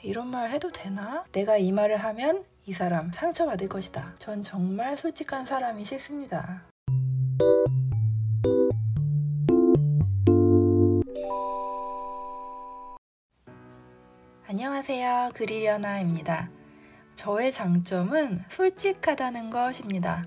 이런 말 해도 되나? 내가 이 말을 하면 이 사람 상처받을 것이다. 전 정말 솔직한 사람이 싫습니다. 안녕하세요. 그리려나입니다. 저의 장점은 솔직하다는 것입니다.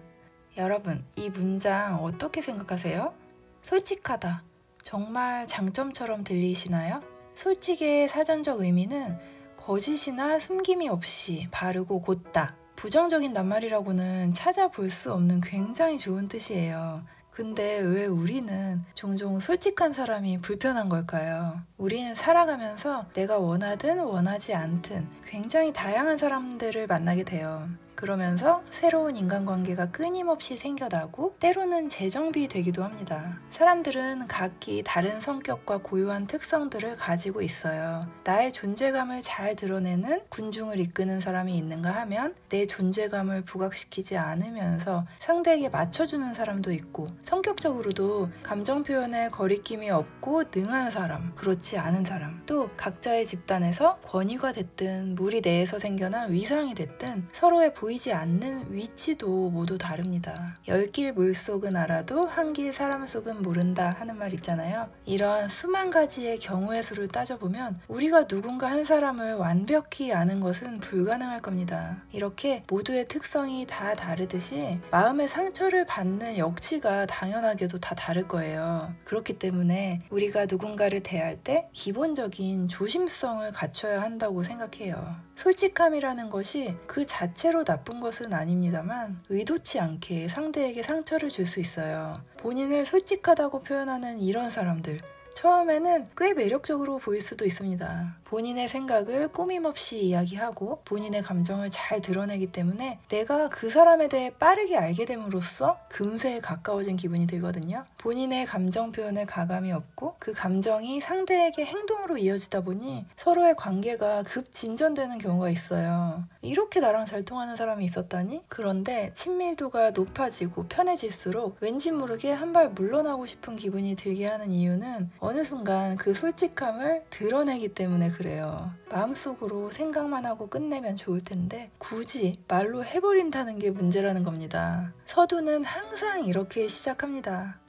여러분, 이 문장 어떻게 생각하세요? 솔직하다. 정말 장점처럼 들리시나요? 솔직의 사전적 의미는 거짓이나 숨김이 없이 바르고 곧다. 부정적인 낱말이라고는 찾아볼 수 없는 굉장히 좋은 뜻이에요. 근데 왜 우리는 종종 솔직한 사람이 불편한 걸까요? 우리는 살아가면서 내가 원하든 원하지 않든 굉장히 다양한 사람들을 만나게 돼요. 그러면서 새로운 인간관계가 끊임없이 생겨나고 때로는 재정비되기도 합니다. 사람들은 각기 다른 성격과 고유한 특성들을 가지고 있어요. 나의 존재감을 잘 드러내는 군중을 이끄는 사람이 있는가 하면 내 존재감을 부각시키지 않으면서 상대에게 맞춰주는 사람도 있고, 성격적으로도 감정 표현에 거리낌이 없고 능한 사람, 그렇지 않은 사람, 또 각자의 집단에서 권위가 됐든 무리 내에서 생겨난 위상이 됐든 서로의 보이지 않는 위치도 모두 다릅니다. 10길 물속은 알아도 한 길 사람 속은 모른다 하는 말 있잖아요. 이런 수만 가지의 경우의 수를 따져보면 우리가 누군가 한 사람을 완벽히 아는 것은 불가능할 겁니다. 이렇게 모두의 특성이 다 다르듯이 마음의 상처를 받는 역치가 당연하게도 다 다를 거예요. 그렇기 때문에 우리가 누군가를 대할 때 기본적인 조심성을 갖춰야 한다고 생각해요. 솔직함이라는 것이 그 자체로 나쁜 것은 아닙니다만 의도치 않게 상대에게 상처를 줄 수 있어요. 본인을 솔직하다고 표현하는 이런 사람들, 처음에는 꽤 매력적으로 보일 수도 있습니다. 본인의 생각을 꾸밈없이 이야기하고 본인의 감정을 잘 드러내기 때문에 내가 그 사람에 대해 빠르게 알게 됨으로써 금세에 가까워진 기분이 들거든요. 본인의 감정 표현을 가감이 없고 그 감정이 상대에게 행동으로 이어지다 보니 서로의 관계가 급 진전되는 경우가 있어요. 이렇게 나랑 잘 통하는 사람이 있었다니? 그런데 친밀도가 높아지고 편해질수록 왠지 모르게 한 발 물러나고 싶은 기분이 들게 하는 이유는 어느 순간 그 솔직함을 드러내기 때문에 그래요. 마음속으로 생각만 하고 끝내면 좋을 텐데 굳이 말로 해버린다는 게 문제라는 겁니다. 서두는 항상 이렇게 시작합니다.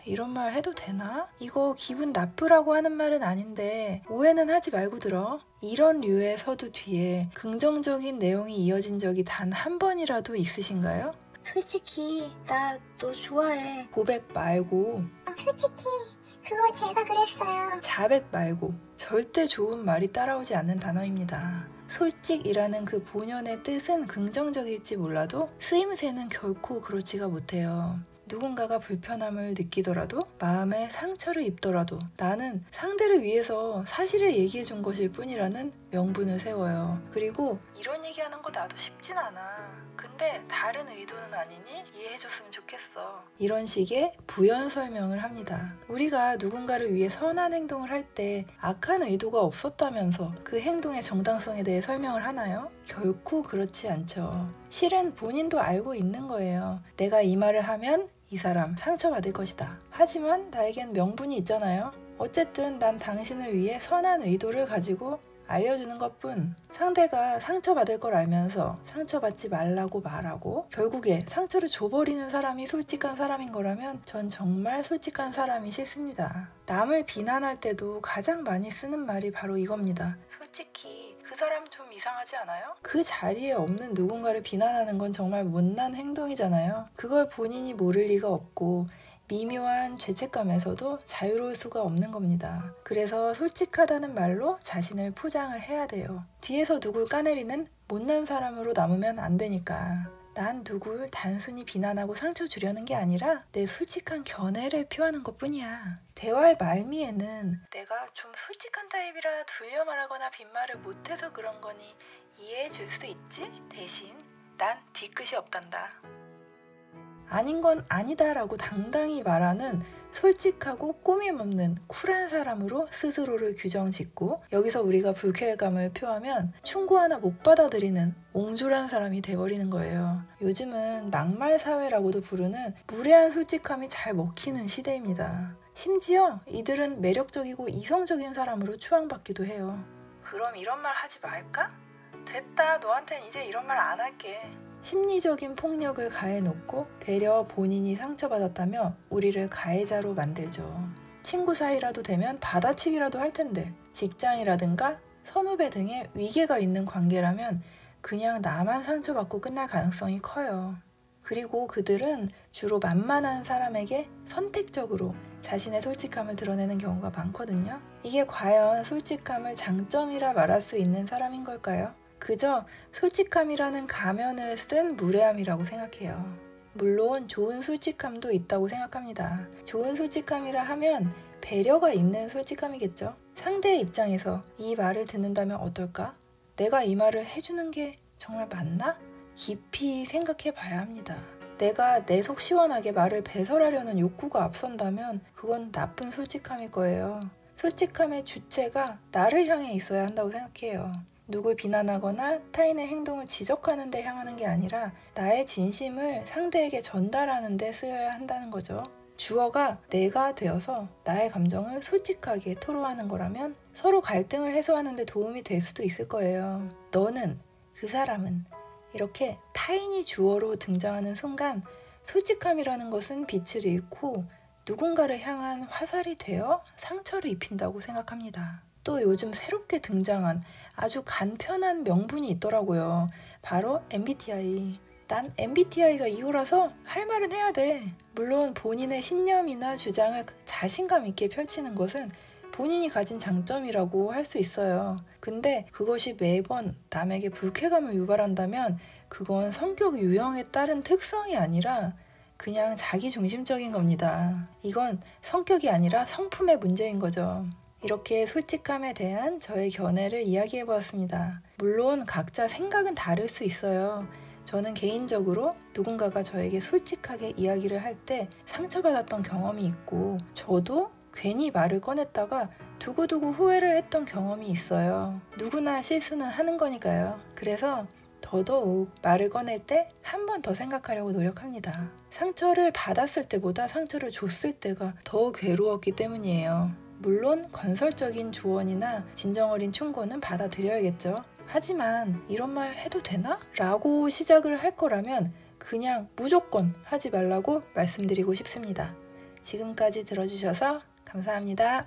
이런 말 해도 되나? 이거 기분 나쁘라고 하는 말은 아닌데 오해는 하지 말고 들어. 이런 류의 서두 뒤에 긍정적인 내용이 이어진 적이 단 한 번이라도 있으신가요? 솔직히 나 너 좋아해. 고백 말고, 솔직히 그거 제가 그랬어요. 자백 말고 절대 좋은 말이 따라오지 않는 단어입니다. 솔직이라는 그 본연의 뜻은 긍정적일지 몰라도 쓰임새는 결코 그렇지가 못해요. 누군가가 불편함을 느끼더라도 마음에 상처를 입더라도 나는 상대를 위해서 사실을 얘기해 준 것일 뿐이라는 명분을 세워요. 그리고 이런 얘기하는 거 나도 쉽진 않아. 근데 다른 의도는 아니니 이해해줬으면 좋겠어. 이런 식의 부연 설명을 합니다. 우리가 누군가를 위해 선한 행동을 할 때 악한 의도가 없었다면서 그 행동의 정당성에 대해 설명을 하나요? 결코 그렇지 않죠. 실은 본인도 알고 있는 거예요. 내가 이 말을 하면 이 사람 상처받을 것이다. 하지만 나에겐 명분이 있잖아요. 어쨌든 난 당신을 위해 선한 의도를 가지고 알려주는 것뿐. 상대가 상처받을 걸 알면서 상처받지 말라고 말하고 결국에 상처를 줘버리는 사람이 솔직한 사람인 거라면 전 정말 솔직한 사람이 싫습니다. 남을 비난할 때도 가장 많이 쓰는 말이 바로 이겁니다. 솔직히 그 사람 좀 이상하지 않아요? 그 자리에 없는 누군가를 비난하는 건 정말 못난 행동이잖아요. 그걸 본인이 모를 리가 없고 미묘한 죄책감에서도 자유로울 수가 없는 겁니다. 그래서 솔직하다는 말로 자신을 포장을 해야 돼요. 뒤에서 누굴 까내리는 못난 사람으로 남으면 안 되니까. 난 누굴 단순히 비난하고 상처 주려는 게 아니라 내 솔직한 견해를 표하는 것뿐이야. 대화의 말미에는 내가 좀 솔직한 타입이라 돌려 말하거나 빈말을 못해서 그런 거니 이해해 줄 수 있지? 대신 난 뒤끝이 없단다. 아닌 건 아니다라고 당당히 말하는 솔직하고 꾸밈 없는 쿨한 사람으로 스스로를 규정짓고 여기서 우리가 불쾌감을 표하면 충고 하나 못 받아들이는 옹졸한 사람이 돼버리는 거예요. 요즘은 막말 사회라고도 부르는 무례한 솔직함이 잘 먹히는 시대입니다. 심지어 이들은 매력적이고 이성적인 사람으로 추앙받기도 해요. 그럼 이런 말 하지 말까? 됐다, 너한텐 이제 이런 말 안 할게. 심리적인 폭력을 가해놓고 되려 본인이 상처받았다며 우리를 가해자로 만들죠. 친구 사이라도 되면 받아치기라도 할 텐데, 직장이라든가 선후배 등의 위계가 있는 관계라면 그냥 나만 상처받고 끝날 가능성이 커요. 그리고 그들은 주로 만만한 사람에게 선택적으로 자신의 솔직함을 드러내는 경우가 많거든요. 이게 과연 솔직함을 장점이라 말할 수 있는 사람인 걸까요? 그저 솔직함이라는 가면을 쓴 무례함이라고 생각해요. 물론 좋은 솔직함도 있다고 생각합니다. 좋은 솔직함이라 하면 배려가 있는 솔직함이겠죠. 상대의 입장에서 이 말을 듣는다면 어떨까? 내가 이 말을 해주는 게 정말 맞나? 깊이 생각해 봐야 합니다. 내가 내 속 시원하게 말을 배설하려는 욕구가 앞선다면 그건 나쁜 솔직함일 거예요. 솔직함의 주체가 나를 향해 있어야 한다고 생각해요. 누굴 비난하거나 타인의 행동을 지적하는 데 향하는 게 아니라 나의 진심을 상대에게 전달하는 데 쓰여야 한다는 거죠. 주어가 내가 되어서 나의 감정을 솔직하게 토로하는 거라면 서로 갈등을 해소하는 데 도움이 될 수도 있을 거예요. 너는, 그 사람은 이렇게 타인이 주어로 등장하는 순간 솔직함이라는 것은 빛을 잃고 누군가를 향한 화살이 되어 상처를 입힌다고 생각합니다. 또 요즘 새롭게 등장한 아주 간편한 명분이 있더라고요. 바로 MBTI. 난 MBTI가 이거라서 할 말은 해야 돼. 물론 본인의 신념이나 주장을 자신감 있게 펼치는 것은 본인이 가진 장점이라고 할 수 있어요. 근데 그것이 매번 남에게 불쾌감을 유발한다면 그건 성격 유형에 따른 특성이 아니라 그냥 자기중심적인 겁니다. 이건 성격이 아니라 성품의 문제인 거죠. 이렇게 솔직함에 대한 저의 견해를 이야기해 보았습니다. 물론 각자 생각은 다를 수 있어요. 저는 개인적으로 누군가가 저에게 솔직하게 이야기를 할 때 상처받았던 경험이 있고 저도 괜히 말을 꺼냈다가 두고두고 후회를 했던 경험이 있어요. 누구나 실수는 하는 거니까요. 그래서 더더욱 말을 꺼낼 때 한 번 더 생각하려고 노력합니다. 상처를 받았을 때보다 상처를 줬을 때가 더 괴로웠기 때문이에요. 물론 건설적인 조언이나 진정 어린 충고는 받아들여야겠죠. 하지만 이런 말 해도 되나? 라고 시작을 할 거라면 그냥 무조건 하지 말라고 말씀드리고 싶습니다. 지금까지 들어주셔서 감사합니다.